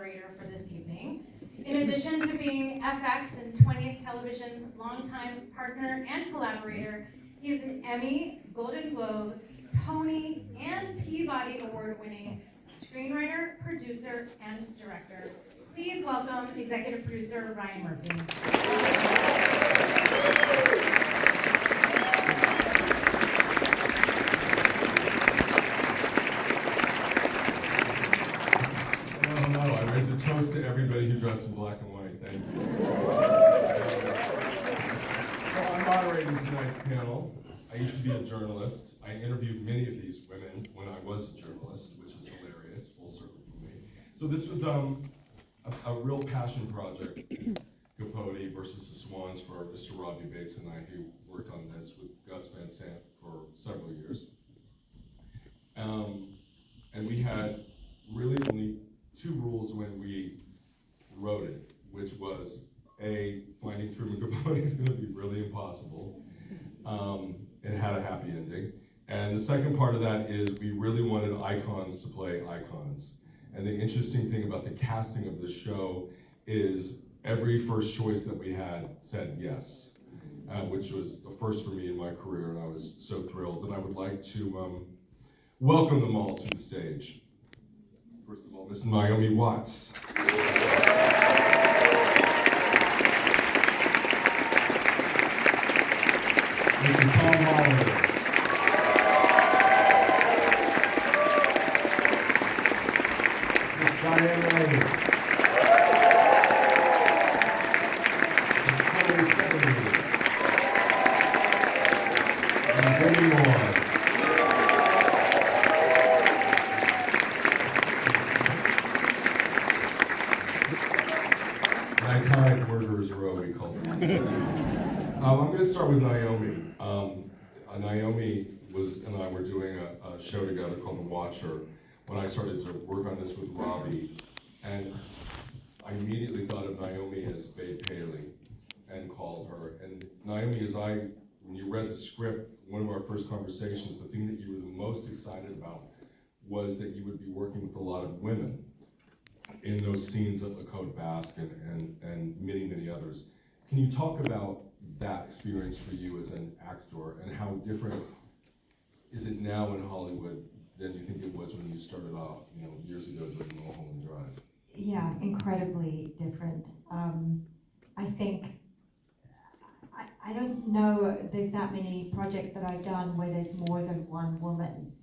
collaborator for this evening. In addition to being FX and 20th Television's longtime partner and collaborator, he is an Emmy, Golden Globe, Tony, and Peabody Award-winning screenwriter, producer, and director. Please welcome executive producer Ryan Murphy. Hello. I raise a toast to everybody who dressed in black and white. Thank you. So I'm moderating tonight's panel. I used to be a journalist. I interviewed many of these women when I was a journalist, which is hilarious, full circle for me. So this was a real passion project, Capote versus the Swans, for Mr. Robbie Bates and I, who worked on this with Gus Van Sant for several years. And we had really only two rules when we wrote it, which was, A, finding Truman Capote is going to be really impossible. It had a happy ending. And the second part of that is we really wanted icons to play icons. And the interesting thing about the casting of this show is every first choice that we had said yes, which was the first for me in my career, and I was so thrilled. And I would like to welcome them all to the stage. First of all, Miss Naomi Watts. Mr. Tom Hollander. Miss Diane Lane. Miss Cloe Sevigny. And Demi Moore. An iconic murderer's row, we call them. I'm going to start with Naomi. Naomi and I were doing a show together called The Watcher when I started to work on this with Robbie, and I immediately thought of Naomi as Babe Paley and called her. And Naomi, when you read the script, one of our first conversations, the thing that you were the most excited about was that you would be working with a lot of women in those scenes of Lacote Basque and many, many others. Can you talk about that experience for you as an actor, and how different is it now in Hollywood than you think it was when you started off, years ago doing Mulholland Drive? Yeah, incredibly different. I think, I don't know there's that many projects that I've done where there's more than one woman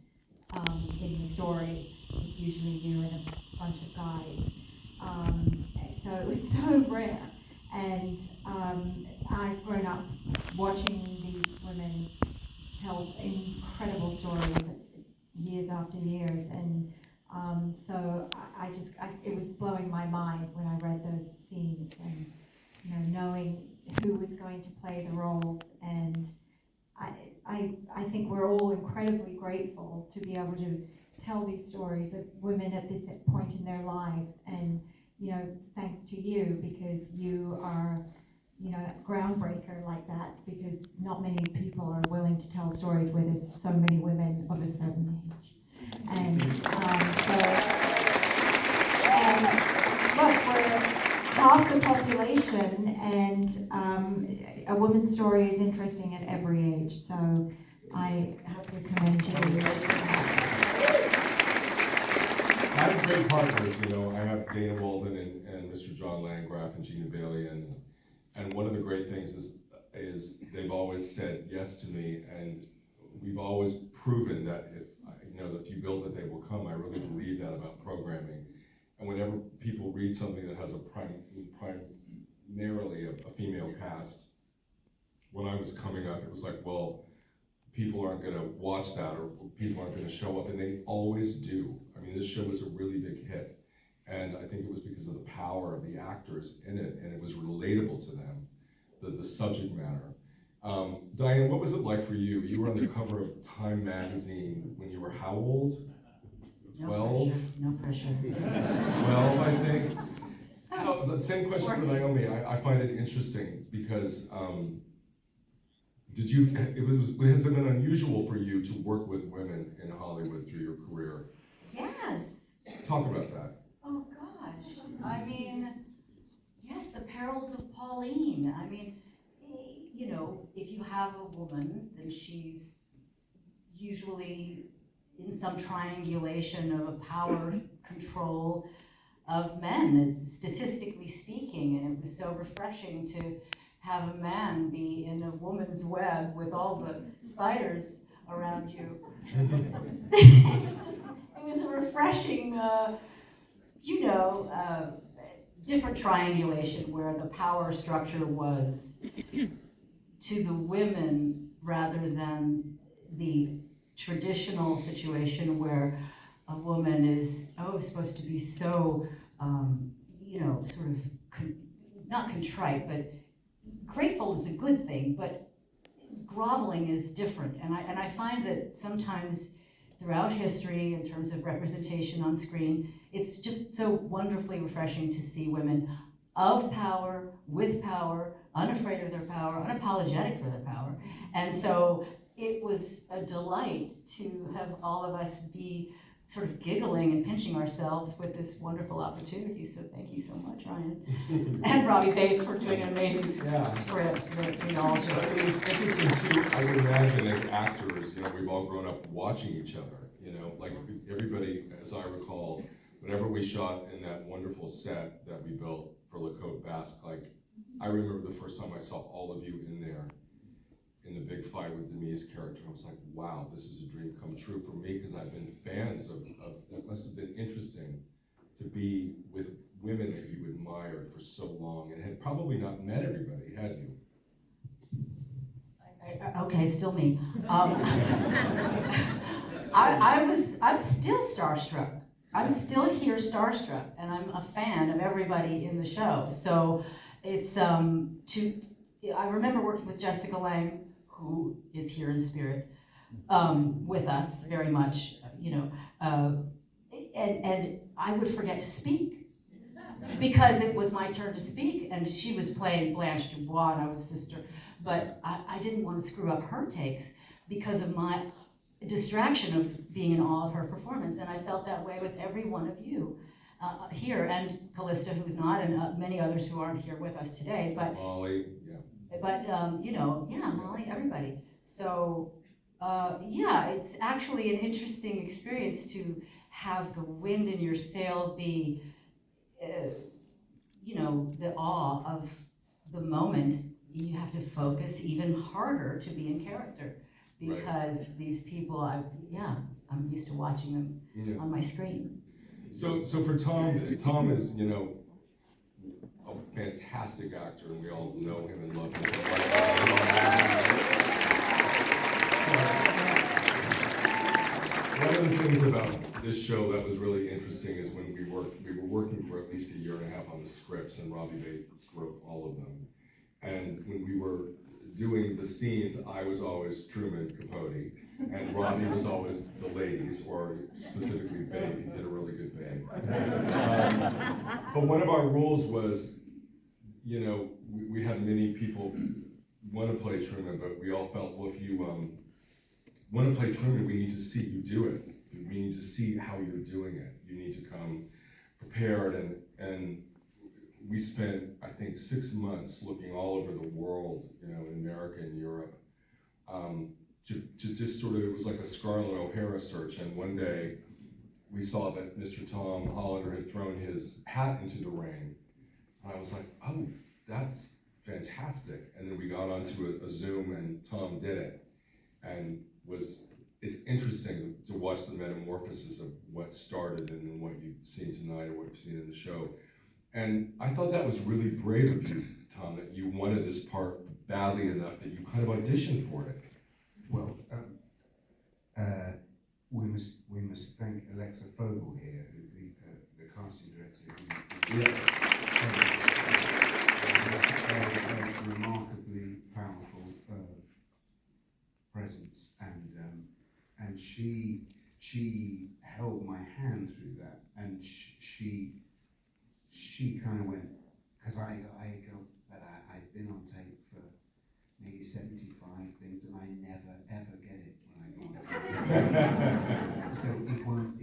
in the story. It's usually you and a bunch of guys. So it was so rare. And I've grown up watching these women tell incredible stories years after years, and so it was blowing my mind when I read those scenes, and knowing who was going to play the roles. And I think we're all incredibly grateful to be able to tell these stories of women at this point in their lives, and thanks to you, because you are, a groundbreaker like that, because not many people are willing to tell stories where there's so many women of a certain age. And look, we're half the population, and a woman's story is interesting at every age, so I have to commend you for that. I have great partners, I have Dana Walden and Mr. John Landgraf and Gina Bailey, and one of the great things is they've always said yes to me, and we've always proven that if you build it, they will come. I really believe that about programming. And whenever people read something that has primarily a female cast, when I was coming up, it was like, well, people aren't going to watch that, or people aren't going to show up, and they always do. I mean, this show was a really big hit, and I think it was because of the power of the actors in it, and it was relatable to them, the subject matter. Diane, what was it like for you? You were on the cover of Time magazine when you were how old? 12? No pressure. 12, I think. The same question for Naomi. I find it interesting because has it been unusual for you to work with women in Hollywood through your career? Yes. Talk about that. Oh gosh. I mean, yes, the perils of Pauline. I mean, you know, if you have a woman, then she's usually in some triangulation of a power control of men, statistically speaking, and it was so refreshing to have a man be in a woman's web with all the spiders around you. It was a refreshing, different triangulation where the power structure was to the women rather than the traditional situation where a woman is supposed to be so sort of not contrite, but grateful is a good thing, but groveling is different. And I find that sometimes throughout history, in terms of representation on screen, it's just so wonderfully refreshing to see women of power, with power, unafraid of their power, unapologetic for their power. And so it was a delight to have all of us be sort of giggling and pinching ourselves with this wonderful opportunity. So thank you so much, Ryan. And Robbie Bates for doing an amazing script that we all just... It's interesting too, I would imagine as actors, you know, we've all grown up watching each other, you know, like everybody, as I recall, whenever we shot in that wonderful set that we built for Cloe Basque, like, I remember the first time I saw all of you in there, in the big fight with Demi's character. I was like, wow, this is a dream come true for me, because I've been fans of that must have been interesting to be with women that you admired for so long and had probably not met everybody, had you? Okay, still me. I'm still starstruck. I'm still here starstruck, and I'm a fan of everybody in the show. So it's, I remember working with Jessica Lange, who is here in spirit, with us very much, and I would forget to speak because it was my turn to speak, and she was playing Blanche Dubois and I was sister, but I didn't want to screw up her takes because of my distraction of being in awe of her performance, and I felt that way with every one of you here, and Callista, who's not, and many others who aren't here with us today, but Molly, yeah. But, Molly, everybody. So, it's actually an interesting experience to have the wind in your sail be, the awe of the moment. You have to focus even harder to be in character because these people, I'm used to watching them on my screen. So for Tom is, you know, a fantastic actor, and we all know him and love him. One of the things about this show that was really interesting is when we were working for at least a year and a half on the scripts, and Robbie Bates wrote all of them. And when we were doing the scenes, I was always Truman, Capote, and Robbie was always the ladies, or specifically Babe. He did a really good Babe. But one of our rules was, you know, we had many people want to play Truman, but we all felt, well, if you want to play Truman, we need to see you do it. We need to see how you're doing it. You need to come prepared, and we spent, I think, 6 months looking all over the world, you know, in America and Europe, to just sort of, it was like a Scarlett O'Hara search, and one day we saw that Mr. Tom Hollander had thrown his hat into the ring, and I was like, oh, that's fantastic. And then we got onto a Zoom, and Tom did it, and it's interesting to watch the metamorphosis of what started and then what you've seen tonight or what you've seen in the show. And I thought that was really brave of you, Tom, that you wanted this part badly enough that you kind of auditioned for it. Well, we must thank Alexa Fogel here, the casting director. Yes. A remarkably powerful presence, and she held my hand through that, and she kind of went, because I've been on tape for maybe 75 things, and I never ever get it when I go on tape. So it won't,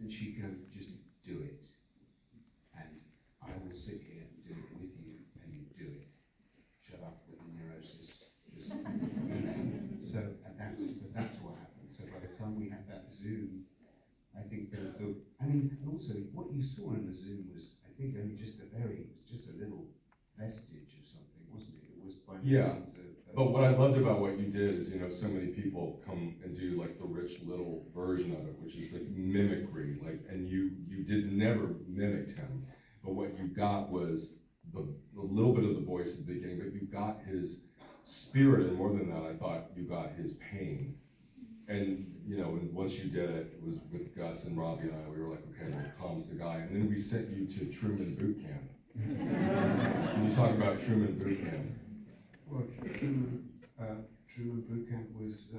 and she'd go, just do it. And sit here and do it with you, and you do it. Shut up with the neurosis. Just, so that's what happened. So by the time we had that Zoom, I think and also what you saw in the Zoom was, I think, only just a little vestige of something, wasn't it? It was by no means But what I loved about what you did is, so many people come and do like the Rich Little version of it, which is like mimicry, and you never mimicked him, but what you got was the little bit of the voice at the beginning, but you got his spirit, and more than that, I thought you got his pain. And and once you did it, it was with Gus and Robbie and I, we were like, okay, well, Tom's the guy. And then we sent you to Truman Boot Camp. So you talk about Truman Boot Camp. Well, Truman Boot Camp was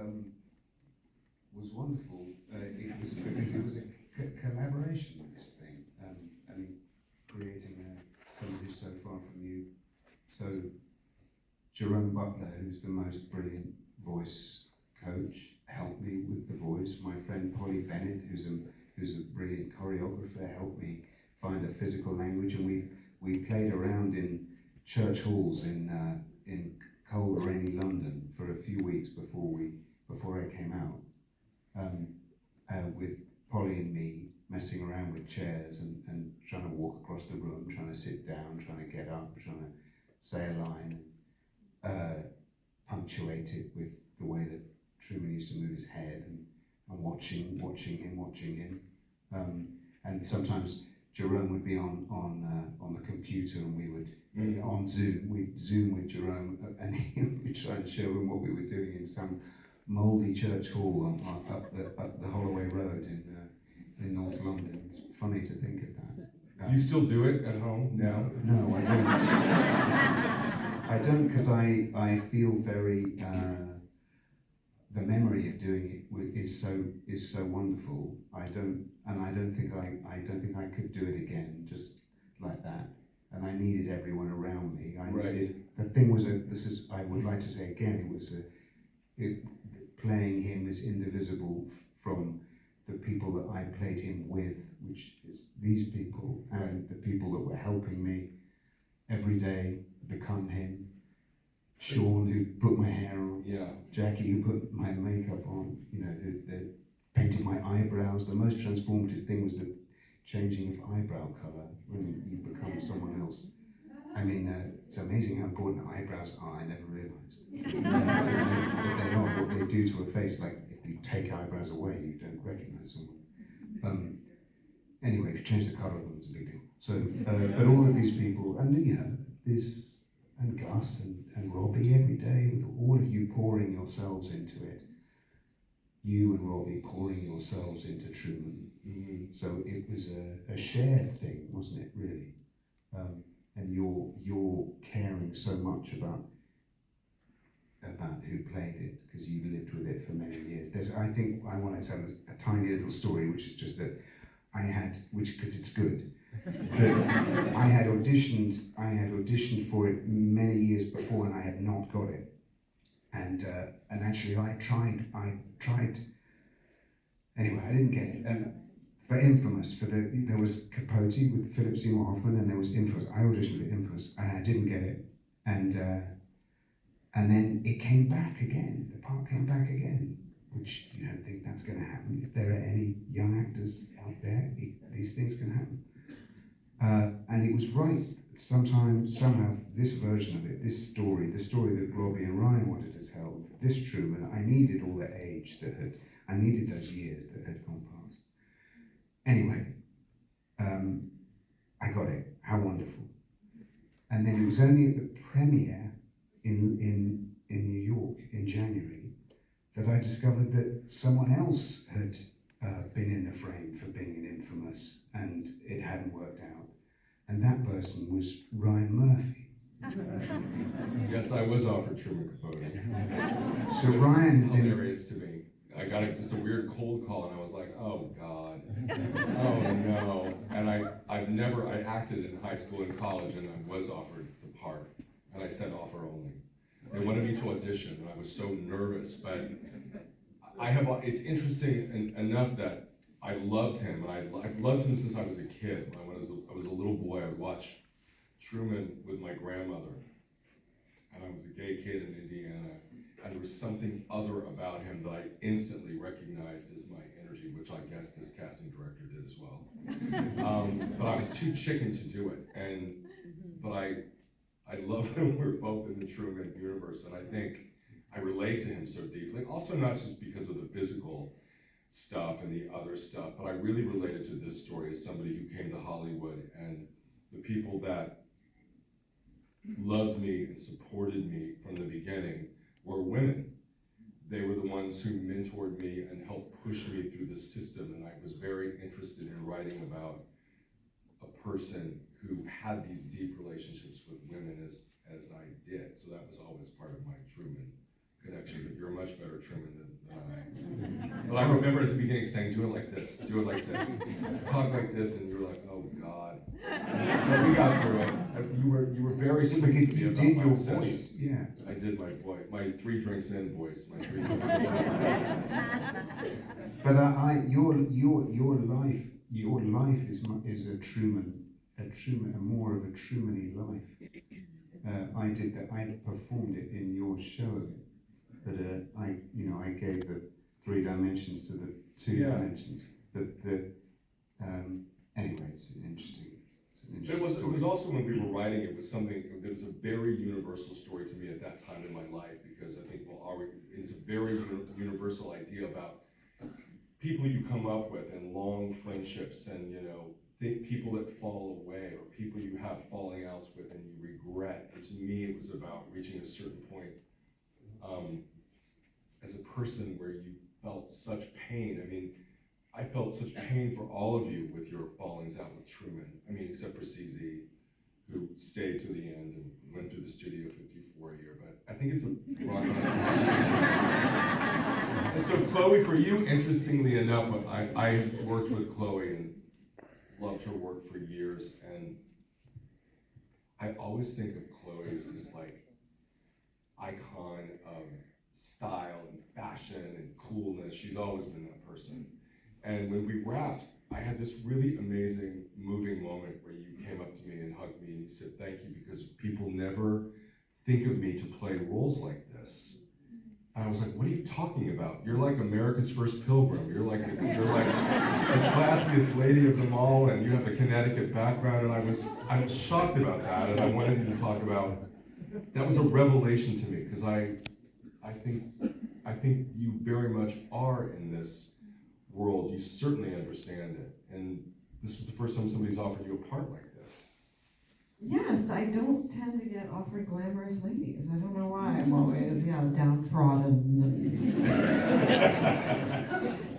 wonderful. It was because it was a collaboration with this thing. I mean, creating someone who's so far from you. So Jerome Butler, who's the most brilliant voice coach, helped me with the voice. My friend Polly Bennett, who's a brilliant choreographer, helped me find a physical language, and we played around in church halls in cold, rainy London for a few weeks before I came out, with Polly and me messing around with chairs and trying to walk across the room, trying to sit down, trying to get up, trying to say a line, punctuate it with the way that Truman used to move his head, and watching him. And sometimes Jerome would be on the computer, and we would on Zoom. We'd Zoom with Jerome, and he would be trying to show him what we were doing in some mouldy church hall up the Holloway Road in North London. It's funny to think of that. Do you still do it at home now? No, I don't. I don't, because I feel very. The memory of doing it is so wonderful. I don't think I could do it again just like that. And I needed everyone around me. The thing was I would like to say again, it was playing him is indivisible from the people that I played him with, which is these people, and the people that were helping me every day become him. Sean, who put my hair on, Jackie, who put my makeup on, who painted my eyebrows. The most transformative thing was the changing of eyebrow color when you become someone else. I mean, it's amazing how important eyebrows are. I never realized. But they're not what they do to a face. Like, if you take eyebrows away, you don't recognize someone. Anyway, if you change the color of them, it's a big deal. So, but all of these people, and this, and Gus and Robbie every day, with all of you pouring yourselves into it. You and Robbie pouring yourselves into Truman. Mm-hmm. So it was a shared thing, wasn't it, really? And you're caring so much about who played it, because you lived with it for many years. I think I want to tell a tiny little story, which is just that because it's good. I had auditioned for it many years before, and I had not got it. And actually I tried. Anyway, I didn't get it. And for Infamous, there was Capote with Philip Seymour Hoffman, and there was Infamous. I auditioned for Infamous, and I didn't get it. And then it came back again. The part came back again, which you don't think that's going to happen. If there are any young actors out there, these things can happen. And it was right. Somehow, this version of it, the story that Robbie and Ryan wanted to tell, this Truman, I needed all the age I needed those years that had gone past. Anyway, I got it. How wonderful! And then it was only at the premiere in New York in January that I discovered that someone else had been in the frame for being an Infamous, and it hadn't worked out. And that person was Ryan Murphy. Yes, I was offered Truman Capote. So Ryan, hilarious to me. I got just a weird cold call, and I was like, oh God, oh no. And I acted in high school and college, and I was offered the part, and I said offer only. They wanted me to audition, and I was so nervous, but it's interesting enough that I loved him, and I loved him since I was a kid. When I was a little boy, I would watch Truman with my grandmother, and I was a gay kid in Indiana, and there was something other about him that I instantly recognized as my energy, which I guess this casting director did as well. But I was too chicken to do it, but I love that we're both in the Truman universe, and I think I relate to him so deeply. Also, not just because of the physical stuff and the other stuff, but I really related to this story as somebody who came to Hollywood, and the people that loved me and supported me from the beginning were women. They were the ones who mentored me and helped push me through the system, and I was very interested in writing about a person who had these deep relationships with women as I did. So that was always part of my Truman connection, but you're a much better Truman than I. But I remember at the beginning saying, do it like this, talk like this, and you were like, oh God. But we got through it. You were very sweet to me about did my your obsession. voice, yeah. I did my voice, my 3 drinks in voice, my 3 drinks in. But your life is a Truman, more of a Truman-y life. I did that. I performed it in your show, but I gave the 3 dimensions to the 2 dimensions. But anyway, it's an interesting. It was also when we were writing, it was something. It was a very universal story to me at that time in my life, because I think it's a very universal idea about people you come up with and long friendships, and people that fall away, or people you have falling outs with and you regret. And to me, it was about reaching a certain point as a person where you felt such pain. I mean, I felt such pain for all of you with your fallings out with Truman. I mean, except for CZ, who stayed to the end and went through the Studio 54 year. But I think it's a rock And so, Chloe, for you, interestingly enough, I worked with Chloe and loved her work for years, and I always think of Chloe as this icon of style and fashion and coolness. She's always been that person. And when we wrapped, I had this really amazing, moving moment where you came up to me and hugged me and you said, thank you, because people never think of me to play roles like this. And I was like, what are you talking about? You're like America's First Pilgrim. You're like the classiest lady of them all, and you have a Connecticut background. And I was shocked about that, and I wanted you to talk about, that was a revelation to me, because I think you very much are in this world. You certainly understand it, and this was the first time somebody's offered you a part like this. Yes, I don't tend to get offered glamorous ladies. I don't know why. I'm always, downtrodden and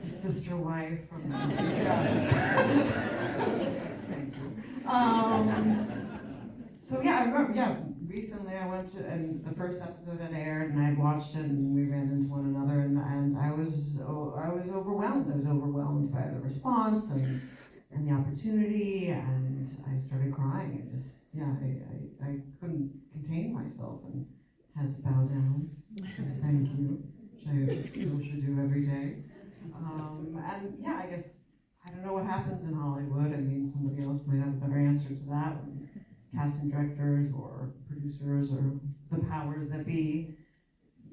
sister wife from Thank you. So I remember, recently I went to, and the first episode had aired, and I had watched it, and we ran into one another, and I was overwhelmed. I was overwhelmed by the response and the opportunity, and I started crying. I couldn't contain myself and had to bow down. Thank you, which I still should do every day. I guess I don't know what happens in Hollywood. I mean, somebody else might have a better answer to that. Casting directors or producers or the powers that be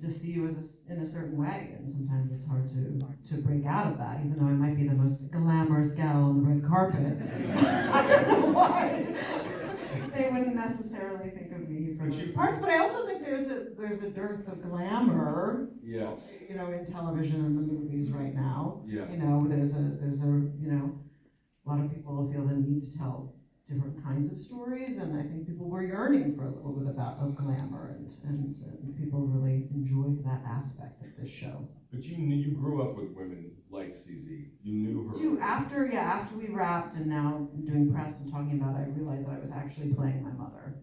just see you in a certain way, and sometimes it's hard to break out of that, even though I might be the most glamorous gal on the red carpet. I don't know why they wouldn't necessarily think of me for those parts, but I also think there's a dearth of glamour. Yes. In television and the movies right now. Yeah. There's a lot of people feel the need to tell different kinds of stories, and I think people were yearning for a little bit of glamour, and people really enjoyed that aspect of this show. But you grew up with women like CZ. You knew her. After we wrapped, and now doing press and talking about it, I realized that I was actually playing my mother.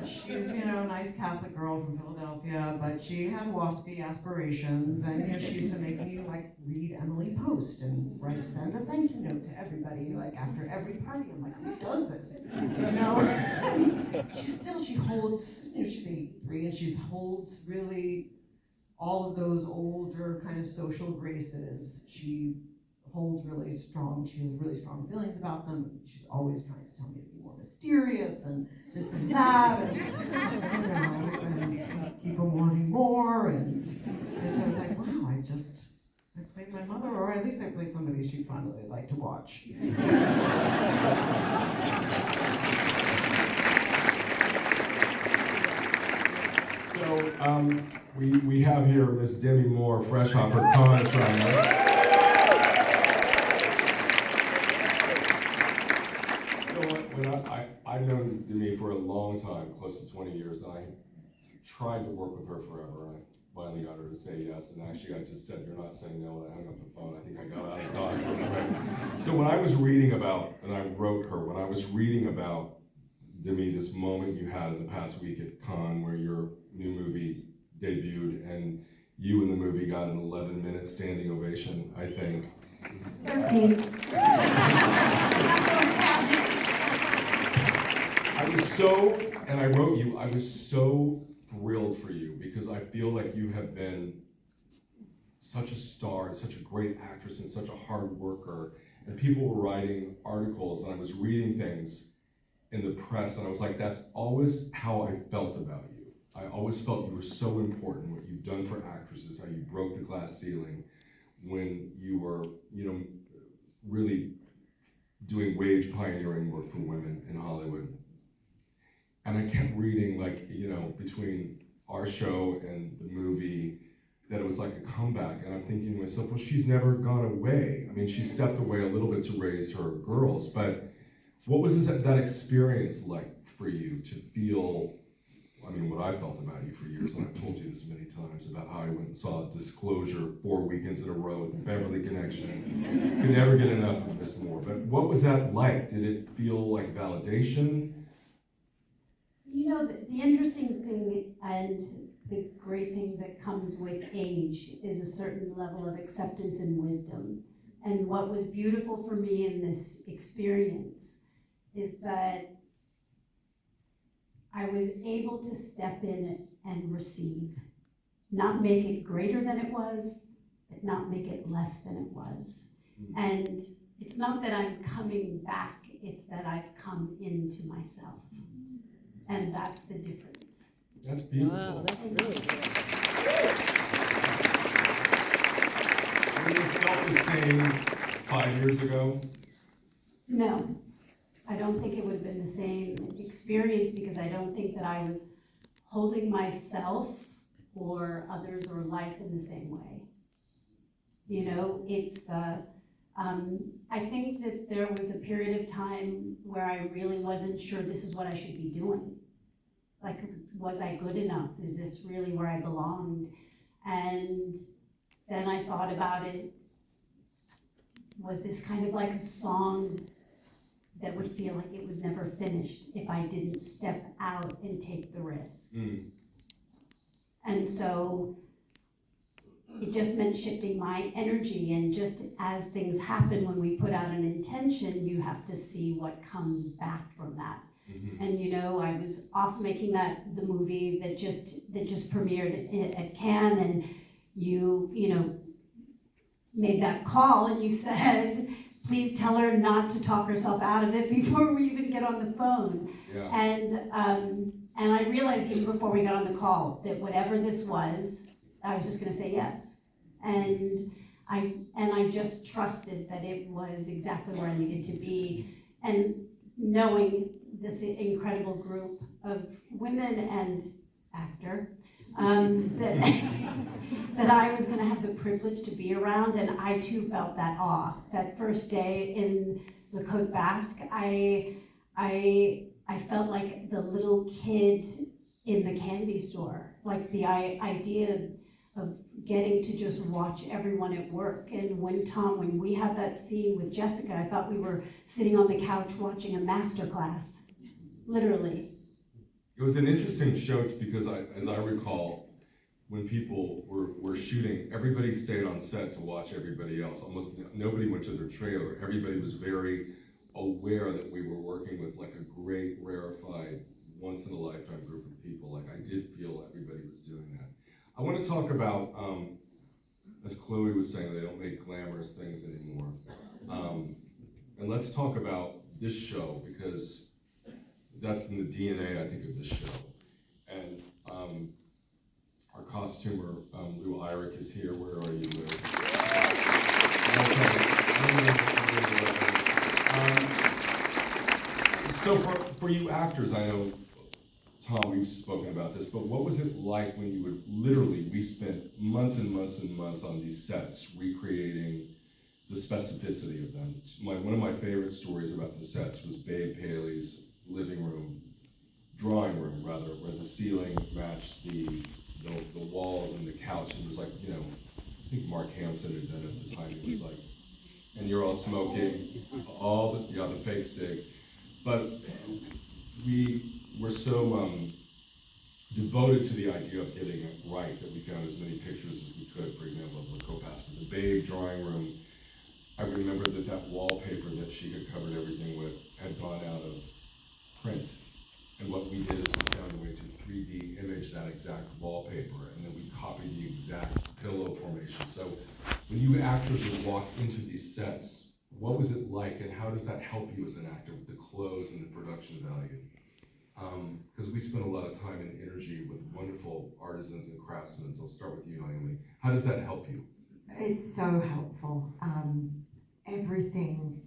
She's, a nice Catholic girl from Philadelphia, but she had waspy aspirations, and she used to make me read Emily Post and send a thank you note to everybody after every party. I'm like, who does this? And she holds, she's 83, and she holds really all of those older kind of social graces. She holds really strong, she has really strong feelings about them. She's always trying to tell me to be more mysterious and this and that, and, and keep on wanting more. And so I was like, wow, I played my mother, or at least I played somebody she'd finally like to watch. So we have here Miss Demi Moore, fresh off her con trial. I've known Demi for a long time, close to 20 years, and I tried to work with her forever, and I finally got her to say yes, and actually I just said, you're not saying no, and I hung up the phone. I think I got out of Dodge real quick. So when I was reading about, and I wrote her, when I was reading about Demi, this moment you had in the past week at Cannes where your new movie debuted, and you in the movie got an 11-minute standing ovation, I think. 13. I was so, and I wrote you, I was so thrilled for you because I feel like you have been such a star and such a great actress and such a hard worker. And people were writing articles and I was reading things in the press and I was like, that's always how I felt about you. I always felt you were so important, what you've done for actresses, how you broke the glass ceiling when you were, really doing wage pioneering work for women in Hollywood. And I kept reading, between our show and the movie, that it was like a comeback. And I'm thinking to myself, well, she's never gone away. I mean, she stepped away a little bit to raise her girls, but what was that experience like for you to feel, what I felt about you for years, and I've told you this many times, about how I went and saw Disclosure 4 weekends in a row at the Beverly Connection. Could never get enough of Miss Moore. But what was that like? Did it feel like validation? The interesting thing and the great thing that comes with age is a certain level of acceptance and wisdom. And what was beautiful for me in this experience is that I was able to step in and receive, not make it greater than it was, but not make it less than it was. And it's not that I'm coming back, it's that I've come into myself. And that's the difference. That's beautiful. Wow, that's really good. Would you felt the same 5 years ago? No, I don't think it would have been the same experience because I don't think that I was holding myself or others or life in the same way. It's I think that there was a period of time where I really wasn't sure this is what I should be doing. Like, was I good enough? Is this really where I belonged? And then I thought about it. Was this kind of like a song that would feel like it was never finished if I didn't step out and take the risk? And so it just meant shifting my energy, and just as things happen when we put out an intention, you have to see what comes back from that. Mm-hmm. And I was off making the movie that just premiered at Cannes, and you made that call and you said, please tell her not to talk herself out of it before we even get on the phone. Yeah. And I realized even before we got on the call that whatever this was, I was just going to say yes. And I just trusted that it was exactly where I needed to be. And knowing this incredible group of women and actor, that I was going to have the privilege to be around, and I too felt that awe. That first day in the Côte Basque, I felt like the little kid in the candy store, like the idea of getting to just watch everyone at work. And when we had that scene with Jessica, I thought we were sitting on the couch watching a master class, literally. It was an interesting show because as I recall, when people were shooting, everybody stayed on set to watch everybody else. Almost nobody went to their trailer. Everybody was very aware that we were working with like a great, rarefied, once-in-a-lifetime group of people. Like, I did feel everybody was doing that. I want to talk about as Chloe was saying, they don't make glamorous things anymore. And let's talk about this show, because that's in the DNA, I think, of this show. And our costumer, Lou Eyrich, is here. Where are you, Lou? So for you actors, I know, Tom, we've spoken about this, but what was it like when you would literally, we spent months and months and months on these sets recreating the specificity of them. One of my favorite stories about the sets was Babe Paley's drawing room rather, where the ceiling matched the walls and the couch. It was like, you know, I think Mark Hampton had done it at the time. It was like, and you're all smoking, all this, the fake cigs. But we were so devoted to the idea of getting it right that we found as many pictures as we could, for example, of the Copas. But the Babe drawing room, I remember that wallpaper that she had covered everything with had gone out of print. And what we did is we found a way to 3D image that exact wallpaper, and then we copied the exact pillow formation. So when you actors would walk into these sets, what was it like, and how does that help you as an actor with the clothes and the production value? Because we spend a lot of time and energy with wonderful artisans and craftsmen. So I'll start with you, Naomi. How does that help you? It's so helpful. Everything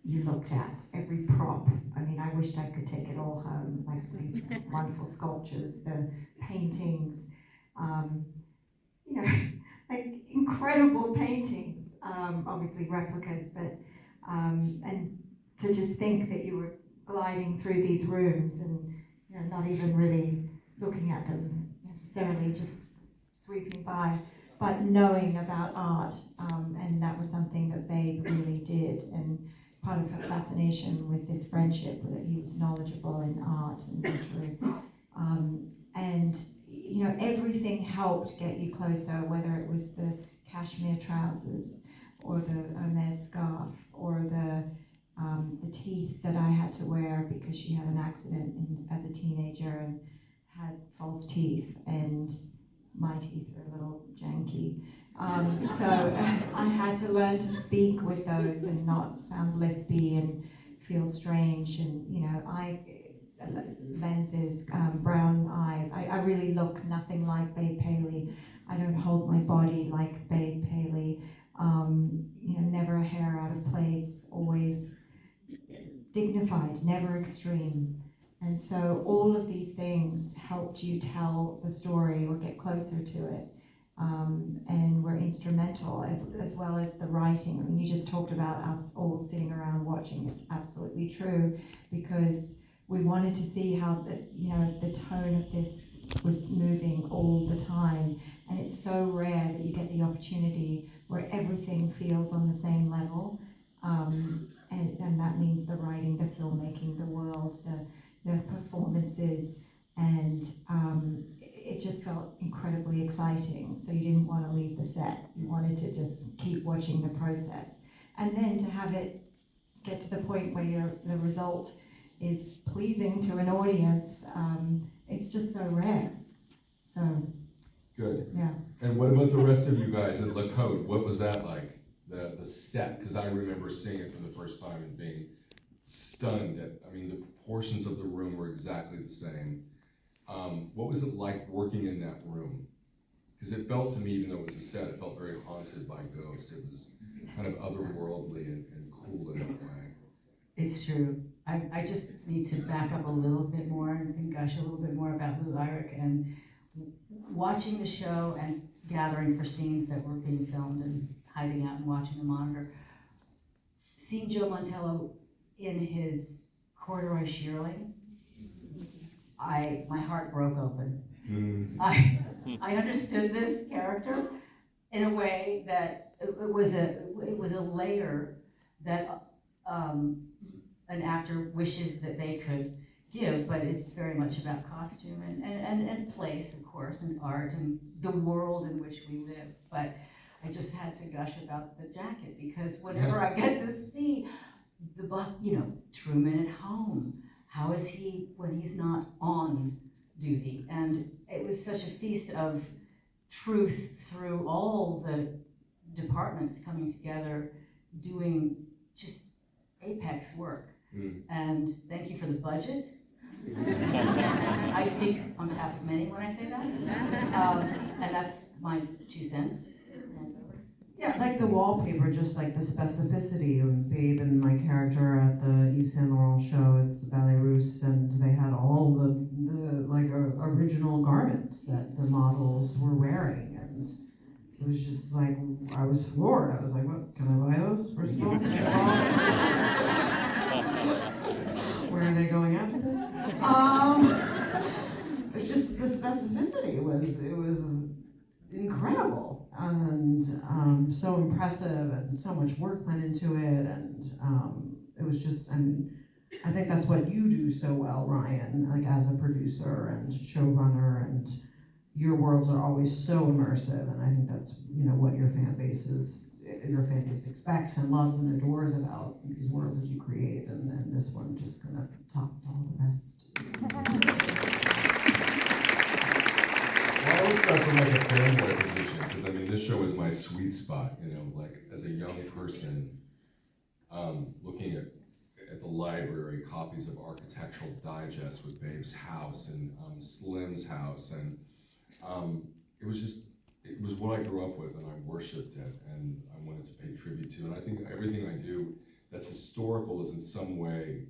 you looked at, every prop. I mean, I wished I could take it all home, like these wonderful sculptures, the paintings, you know, like incredible paintings, obviously replicas, but, and to just think that you were gliding through these rooms and, you know, not even really looking at them necessarily, just sweeping by, but knowing about art, and that was something that Babe really did, and part of her fascination with this friendship, that he was knowledgeable in art and literary. And, you know, everything helped get you closer, whether it was the cashmere trousers, or the Hermes scarf, or the teeth that I had to wear because she had an accident as a teenager and had false teeth, and my teeth are a little janky. So I had to learn to speak with those and not sound lispy and feel strange. And, you know, lenses, brown eyes. I really look nothing like Babe Paley. I don't hold my body like Babe Paley. You know, never a hair out of place, always dignified, never extreme. And so all of these things helped you tell the story or get closer to it, and were instrumental, as well as the writing. I mean, you just talked about us all sitting around watching. It's absolutely true, because we wanted to see how the tone of this was moving all the time. And it's so rare that you get the opportunity where everything feels on the same level. And that means the writing, the filmmaking, the world, the performances, and it just felt incredibly exciting. So you didn't want to leave the set. You wanted to just keep watching the process. And then to have it get to the point where the result is pleasing to an audience, it's just so rare. So, good. Yeah. And what about the rest of you guys at La Côte? What was that like? The set, because I remember seeing it for the first time and being stunned at, I mean, the proportions of the room were exactly the same. What was it like working in that room? Because it felt to me, even though it was a set, it felt very haunted by ghosts. It was kind of otherworldly and cool in that way. It's true. I just need to back up a little bit more and gush a little bit more about Lou Eyrich, and watching the show and gathering for scenes that were being filmed and hiding out and watching the monitor. Seeing Joe Montello in his corduroy shearling, my heart broke open. I understood this character in a way that it was a layer that an actor wishes that they could give, but it's very much about costume and place, of course, and art and the world in which we live. But I just had to gush about the jacket, because whenever I get to see Truman at home, how is he when he's not on duty? And it was such a feast of truth through all the departments coming together, doing just apex work. Mm. And thank you for the budget. I speak on behalf of many when I say that. And that's my 2 cents. Yeah, like the wallpaper, just like the specificity of Babe and my character at the Yves Saint Laurent show. It's the Ballet Russe, and they had all the original garments that the models were wearing, and it was just like, I was floored. I was like, what, can I buy those, first of all? Where are they going after this? It's just the specificity it was incredible, and so impressive, and so much work went into it, and it was just, I think that's what you do so well, Ryan, like as a producer and showrunner, and your worlds are always so immersive, and I think that's, what your fan base expects and loves and adores about these worlds that you create, and this one just kind of topped all the rest. Well, I always start from like a fanboy position, because this show is my sweet spot, like as a young person, looking at the library, copies of Architectural Digest with Babe's house and Slim's house, and it was what I grew up with, and I worshipped it, and I wanted to pay tribute to, and I think everything I do that's historical is in some way,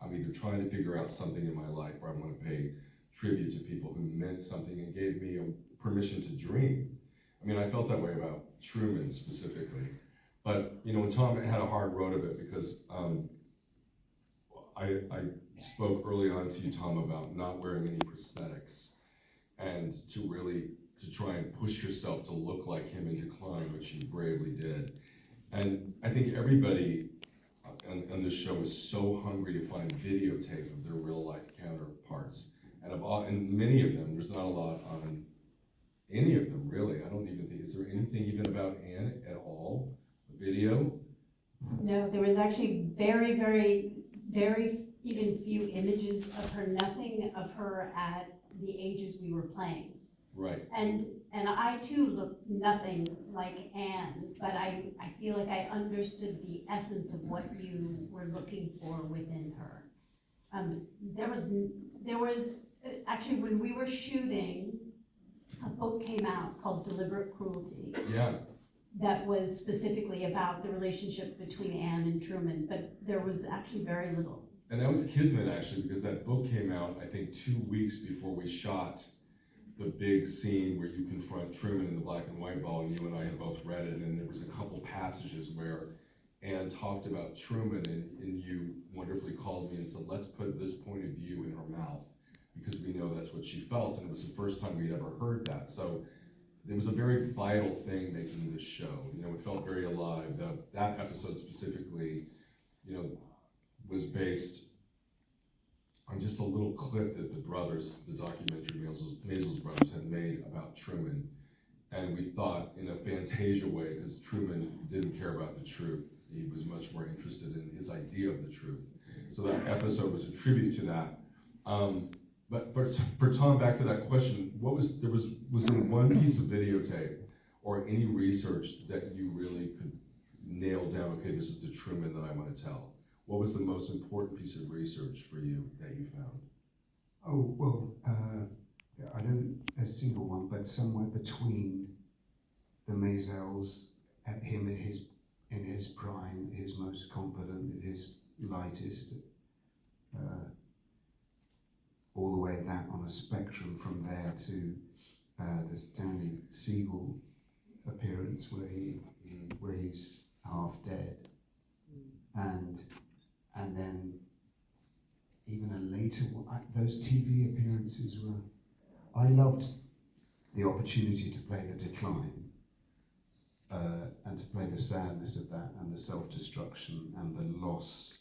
I'm either trying to figure out something in my life, or I want to pay tribute to people who meant something and gave me a permission to dream. I felt that way about Truman specifically, but when Tom had a hard road of it, because I spoke early on to you, Tom, about not wearing any prosthetics, and to try and push yourself to look like him in Decline, which you bravely did. And I think everybody on this show is so hungry to find videotape of their real life counterparts. And many of them, there's not a lot on any of them, really. I don't even think, is there anything even about Anne at all? A video? No, there was actually very, very, very even few images of her, nothing of her at the ages we were playing. Right. And I too look nothing like Anne, but I feel like I understood the essence of what you were looking for within her. There was actually, when we were shooting, a book came out called Deliberate Cruelty. Yeah. That was specifically about the relationship between Anne and Truman, but there was actually very little. And that was kismet, actually, because that book came out, I think, 2 weeks before we shot the big scene where you confront Truman in the black and white ball, and you and I had both read it, and there was a couple passages where Anne talked about Truman, and you wonderfully called me and said, let's put this point of view in her mouth, because we know that's what she felt, and it was the first time we'd ever heard that. So it was a very vital thing making this show. It felt very alive. That episode specifically, was based on just a little clip that the brothers, the documentary Maisels brothers, had made about Truman. And we thought, in a Fantasia way, because Truman didn't care about the truth. He was much more interested in his idea of the truth. So that episode was a tribute to that. But for Tom, back to that question, was there one piece of videotape or any research that you really could nail down, okay, this is the Truman that I want to tell? What was the most important piece of research for you that you found? Oh, well, I don't think a single one, but somewhere between the Maisels, him in his prime, his most confident, his lightest, all the way that on a spectrum from there to the Stanley Siegel appearance where he's half dead, and then even a later one. Those TV appearances were. I loved the opportunity to play the decline and to play the sadness of that and the self-destruction and the loss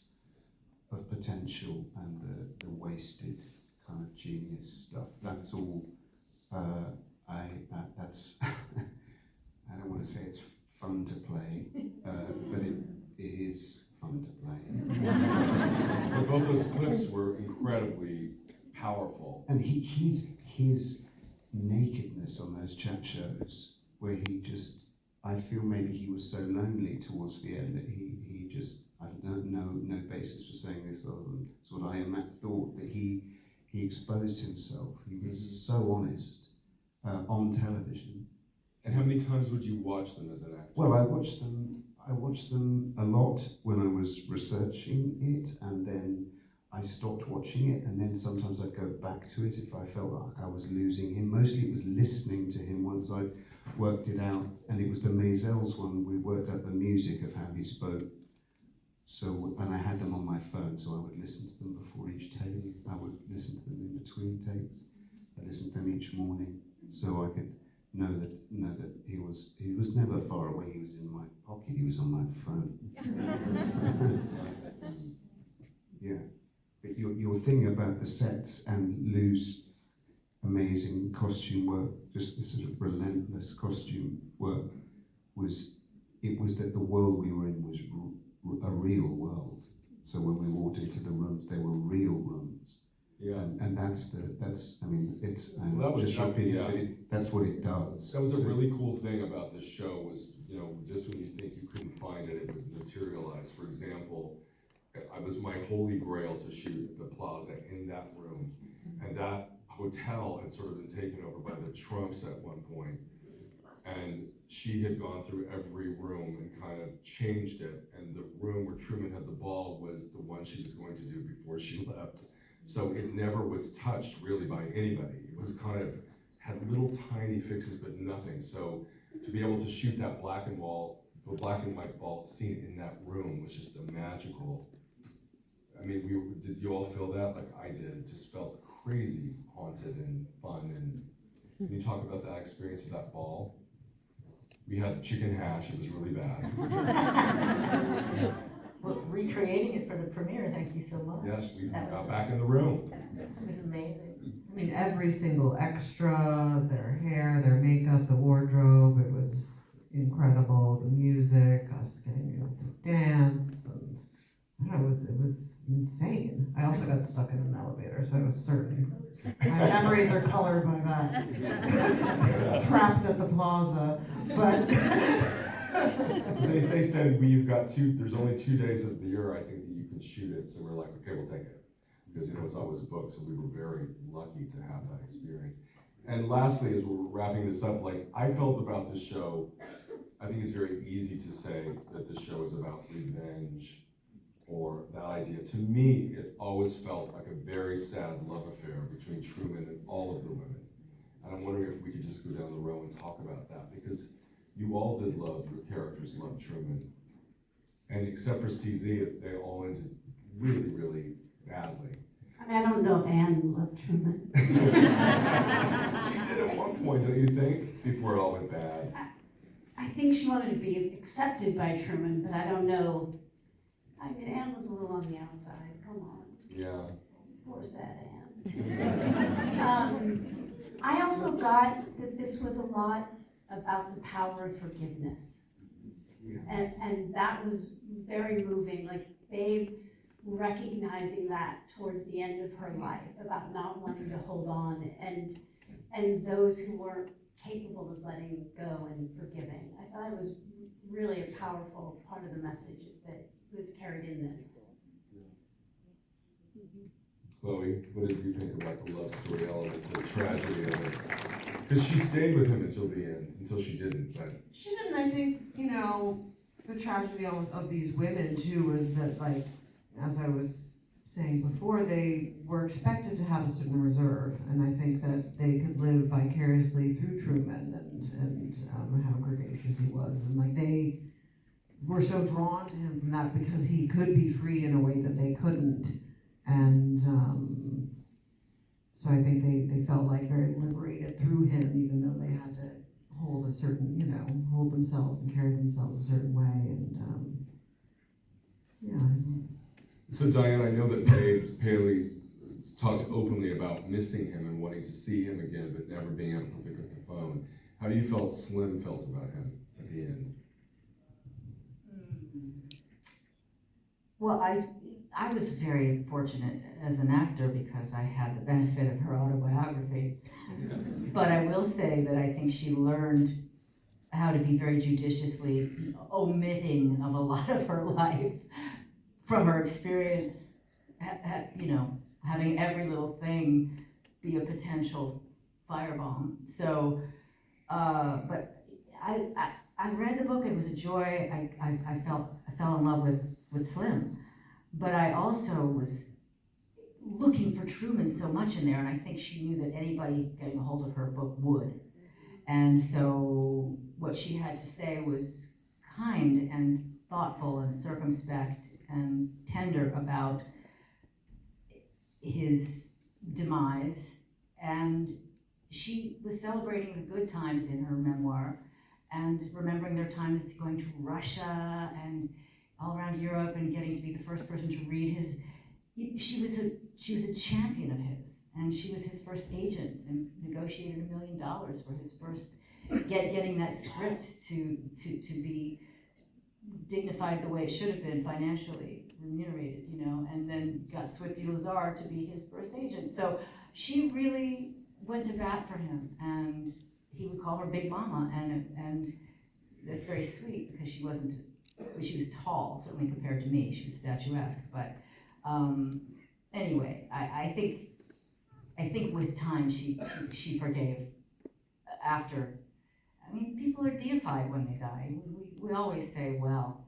of potential and the wasted kind of genius stuff. That's all. That's. I don't want to say it's fun to play, but it is fun to play. But both those clips were incredibly powerful. And his nakedness on those chat shows, where he just I feel maybe he was so lonely towards the end that he just, I've no basis for saying this other than it's what I thought, that he exposed himself. He was so honest on television. And how many times would you watch them as an actor? Well, I watched them a lot when I was researching it, and then I stopped watching it, and then sometimes I'd go back to it if I felt like I was losing him. Mostly it was listening to him once I'd worked it out, and it was the Maisels one. We worked out the music of how he spoke. So, and I had them on my phone, so I would listen to them before each take. I would listen to them in between takes. I listened to them each morning, so I could know that he was never far away. He was in my pocket. He was on my phone. Yeah, but your thing about the sets and Lou's amazing costume work, just this sort of relentless costume work, was that the world we were in was a real world. So when we walked into the rooms, they were real rooms. Yeah. And that's I mean, it's, I'm Well, that was just tough, repeating, yeah. but that's what it does. That was So- a really cool thing about this show was, you know, just when you think you couldn't find it, it would materialize. For example, I was my holy grail to shoot at the Plaza in that room. And that hotel had sort of been taken over by the Trumps at one point. And she had gone through every room and kind of changed it. And the room where Truman had the ball was the one she was going to do before she left. So it never was touched really by anybody. It was kind of, had little tiny fixes, but nothing. So to be able to shoot that black and white ball scene in that room was just a magical. I mean, did you all feel that? Like I did. It just felt crazy, haunted and fun. And can you talk about that experience of that ball? We had chicken hash. It was really bad. Well, recreating it for the premiere, thank you so much. Yes, we That got was- back in the room. It was amazing. I mean, every single extra, their hair, their makeup, the wardrobe, it was incredible. The music, us getting able to dance, and I don't know, it was insane. I also got stuck in an elevator, so I was certain. My memories are colored by that. Trapped at the Plaza, but They said there's only 2 days of the year I think that you can shoot it, so we're like, okay, we'll take it. Because it was always booked, so we were very lucky to have that experience. And lastly, as we're wrapping this up, like I felt about this show, I think it's very easy to say that the show is about revenge or that idea. To me, it always felt like a very sad love affair between Truman and all of the women. And I'm wondering if we could just go down the row and talk about that, because you all did love, your characters loved Truman. And except for CZ, they all ended really, really badly. I mean, I don't know if Anne loved Truman. She did at one point, don't you think? Before it all went bad. I think she wanted to be accepted by Truman, but I don't know. I mean, Anne was a little on the outside. Come on. Yeah. Poor sad Anne. I also got that this was a lot about the power of forgiveness. Yeah. And that was very moving, like Babe recognizing that towards the end of her life, about not wanting to hold on, and those who weren't capable of letting go and forgiving. I thought it was really a powerful part of the message that was carried in this. Chloe, what did you think about the love story element, the tragedy of it? Because she stayed with him until the end, until she didn't, but. she didn't. I think, you know, the tragedy of these women too was that, like, as I was saying before, they were expected to have a certain reserve, and I think that they could live vicariously through Truman and how gregarious he was, and like they were so drawn to him from that because he could be free in a way that they couldn't, and so I think they felt like very liberated through him, even though they had to hold a certain, you know, hold themselves and carry themselves a certain way, and yeah. So Diane, I know that Paley talked openly about missing him and wanting to see him again, but never being able to pick up the phone. How do you Slim felt about him at the end? Well, I was very fortunate as an actor because I had the benefit of her autobiography. But I will say that I think she learned how to be very judiciously omitting of a lot of her life from her experience, having every little thing be a potential firebomb. So, but I read the book. It was a joy. I fell in love with Slim, but I also was looking for Truman so much in there, and I think she knew that anybody getting a hold of her book would. And so what she had to say was kind and thoughtful and circumspect and tender about his demise. And she was celebrating the good times in her memoir and remembering their times going to Russia and all around Europe and getting to be the first person to read his. She was a champion of his, and she was his first agent and negotiated $1 million for his first getting that script to be dignified the way it should have been, financially remunerated, and then got Swifty Lazar to be his first agent. So she really went to bat for him, and he would call her Big Mama, and that's very sweet because she was tall, certainly compared to me. She was statuesque, but anyway, I think with time she forgave after. I mean, people are deified when they die. We always say, well,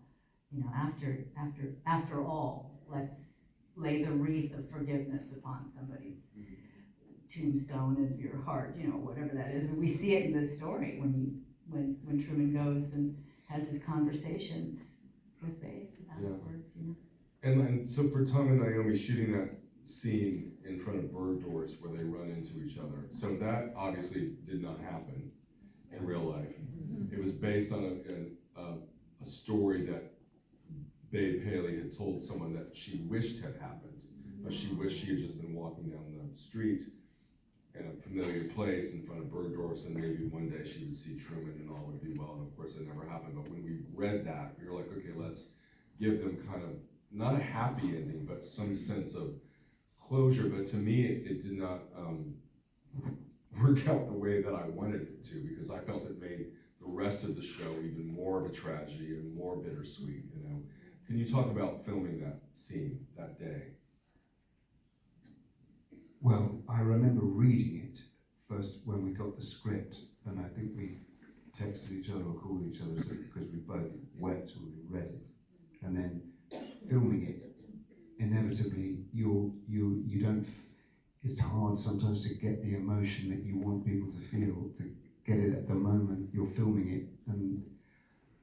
after all, let's lay the wreath of forgiveness upon somebody's tombstone of your heart, whatever that is. We see it in this story when Truman goes and has his conversations with Babe afterwards, And so for Tom and Naomi shooting that scene in front of bird doors where they run into each other, so that obviously did not happen in real life. It was based on a story that Babe Paley had told someone that she wished had happened, but she wished she had just been walking down the street in a familiar place in front of bird doors, and maybe one day she would see Truman and all would be well, and of course it never happened. But when we read that, we were like, okay, let's give them kind of, not a happy ending, but some sense of closure. But to me, it did not work out the way that I wanted it to, because I felt it made the rest of the show even more of a tragedy and more bittersweet, Can you talk about filming that scene that day? Well, I remember reading it first when we got the script, and I think we texted each other or called each other because we both wept when we read it. And then filming it, inevitably, you don't, it's hard sometimes to get the emotion that you want people to feel, to get it at the moment you're filming it.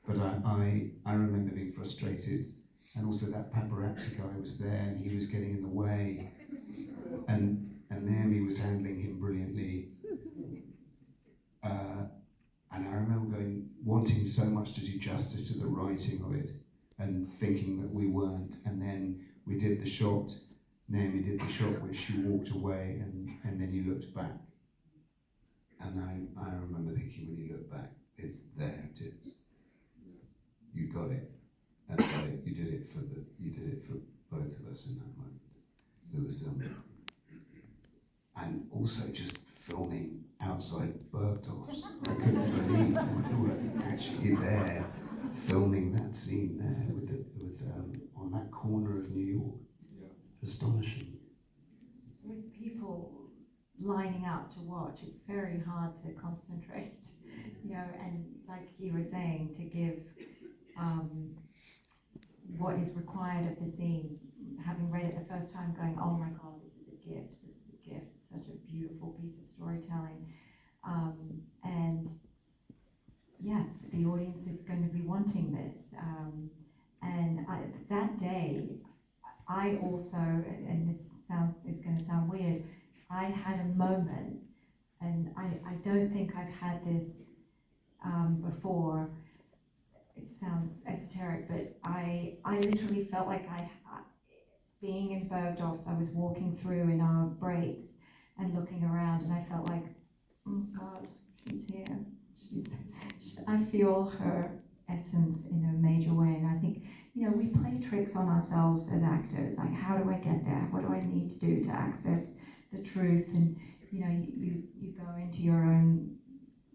But I remember being frustrated, and also that paparazzi guy was there and he was getting in the way, and Naomi was handling him brilliantly. And I remember wanting so much to do justice to the writing of it, and thinking that we weren't. And then we did the shot, Naomi did the shot where she walked away, and then you looked back. And I remember thinking, when you look back, it's there, it is. You got it, and got it. You did it for both of us in that moment. There was and also just filming outside Bergdorf's. I couldn't believe we were actually there, filming that scene there with on that corner of New York. Yeah. Astonishing. With people lining up to watch, it's very hard to concentrate, and like you were saying, to give what is required of the scene. Having read it the first time, going, oh my God, this is a gift, it's such a beautiful piece of storytelling. And yeah, the audience is going to be wanting this. And that day, I also, and this is going to sound weird, I had a moment, and I don't think I've had this before. It sounds esoteric, but I literally felt like being in Bergdorf's, I was walking through in our breaks and looking around, and I felt like, oh God, she's here. I feel her essence in a major way, and I think, we play tricks on ourselves as actors, like, how do I get there? What do I need to do to access the truth? And, you go into your own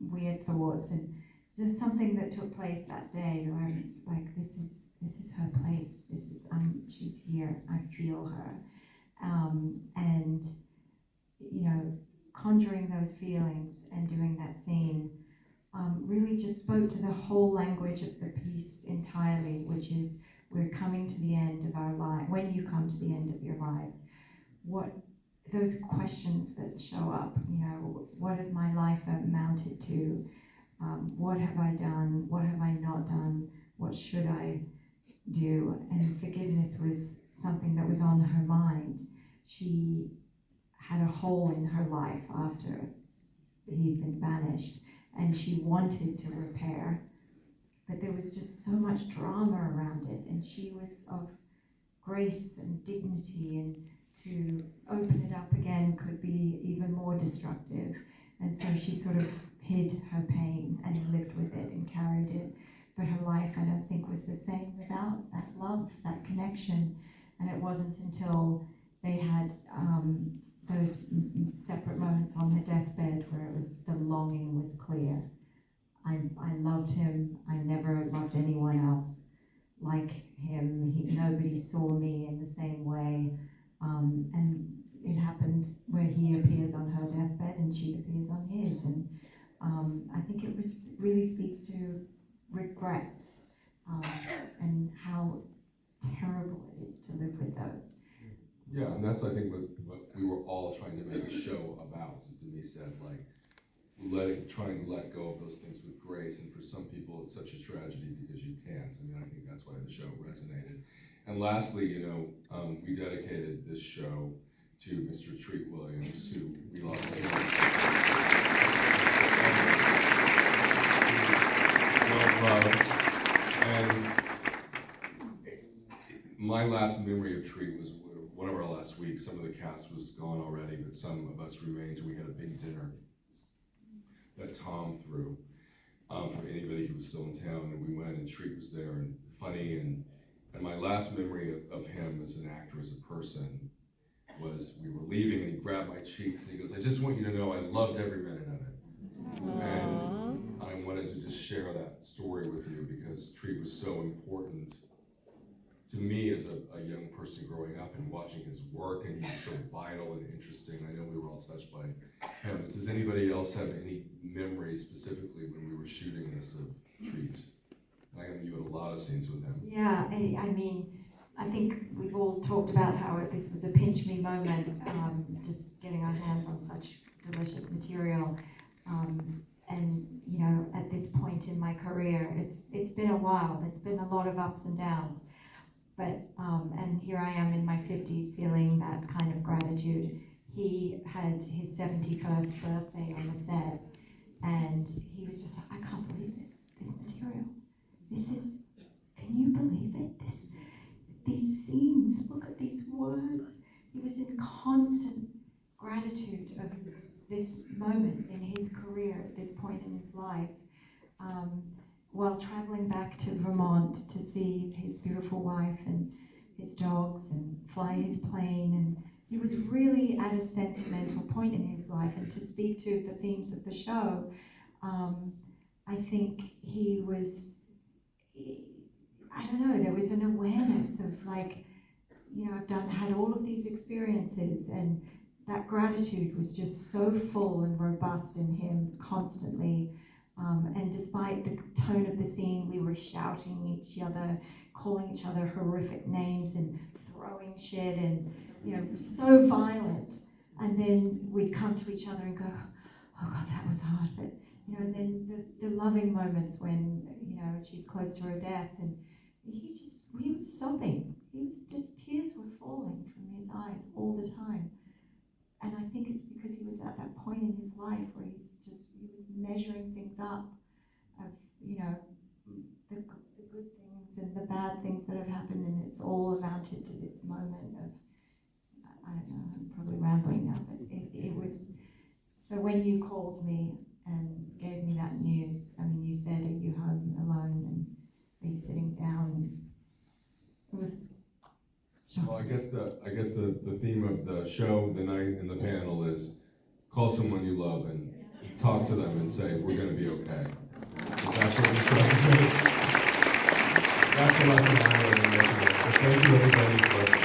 weird thoughts, and there's something that took place that day where I was like, this is her place. She's here. I feel her. And you know, conjuring those feelings and doing that scene really just spoke to the whole language of the piece entirely, which is we're coming to the end of our life. When you come to the end of your lives, what those questions that show up, you know, what has my life amounted to? What have I done? What have I not done? What should I do? And forgiveness was something that was on her mind. She had a hole in her life after he'd been banished, and she wanted to repair, but there was just so much drama around it, and she was of grace and dignity, and to open it up again could be even more destructive. And so she sort of hid her pain and lived with it and carried it. But her life, I don't think, was the same without that love, that connection. And it wasn't until they had those separate moments on her deathbed where it was, the longing was clear. I loved him. I never loved anyone else like him. Nobody saw me in the same way. And it happened where he appears on her deathbed and she appears on his. And I think it really speaks to regrets and how terrible it is to live with those. Yeah, and that's, I think, what we were all trying to make a show about, as Denise said, like, trying to let go of those things with grace. And for some people, it's such a tragedy because you can't. I mean, I think that's why the show resonated. And lastly, you know, we dedicated this show to Mr. Treat Williams, who we lost so much. Well-loved. And my last memory of Treat was one of our last weeks. Some of the cast was gone already, but some of us remained, and we had a big dinner that Tom threw for anybody who was still in town, and we went, and Treat was there, and funny, and my last memory of him as an actor, as a person, was we were leaving, and he grabbed my cheeks, and he goes, "I just want you to know I loved every minute of it." Aww. And I wanted to just share that story with you because Treat was so important to me as a young person growing up and watching his work, and he was so vital and interesting. I know we were all touched by him, but does anybody else have any memories specifically when we were shooting this of Treat? Naomi, you had a lot of scenes with him. Yeah, I mean, I think we've all talked about how this was a pinch me moment, just getting our hands on such delicious material. And you know, at this point in my career, it's been a while. It's been a lot of ups and downs. But, and here I am in my 50s feeling that kind of gratitude. He had his 71st birthday on the set, and he was just like, I can't believe this material. Can you believe it? These scenes, look at these words. He was in constant gratitude of this moment in his career, at this point in his life. While traveling back to Vermont to see his beautiful wife and his dogs and fly his plane, and he was really at a sentimental point in his life. And to speak to the themes of the show, I think he was, I don't know, there was an awareness of like, you know, I've had all of these experiences, and that gratitude was just so full and robust in him constantly. And despite the tone of the scene, we were shouting each other, calling each other horrific names and throwing shit and, you know, so violent. And then we'd come to each other and go, oh God, that was hard. But, you know, and then the loving moments when, you know, she's close to her death, and he was sobbing. He was just, tears were falling from his eyes all the time. And I think it's because he was at that point in his life where he was measuring things up of, you know, the good things and the bad things that have happened, and it's all amounted to this moment of, I don't know, I'm probably rambling now, but it was, so when you called me and gave me that news, I mean, you said, are you home alone, and are you sitting down? It was shocking. Well, I guess the theme of the show, the night, and the panel is call someone you love and talk to them and say, we're going to be okay. That's what we're trying to do. That's the lesson I learned in this year. So thank you everybody for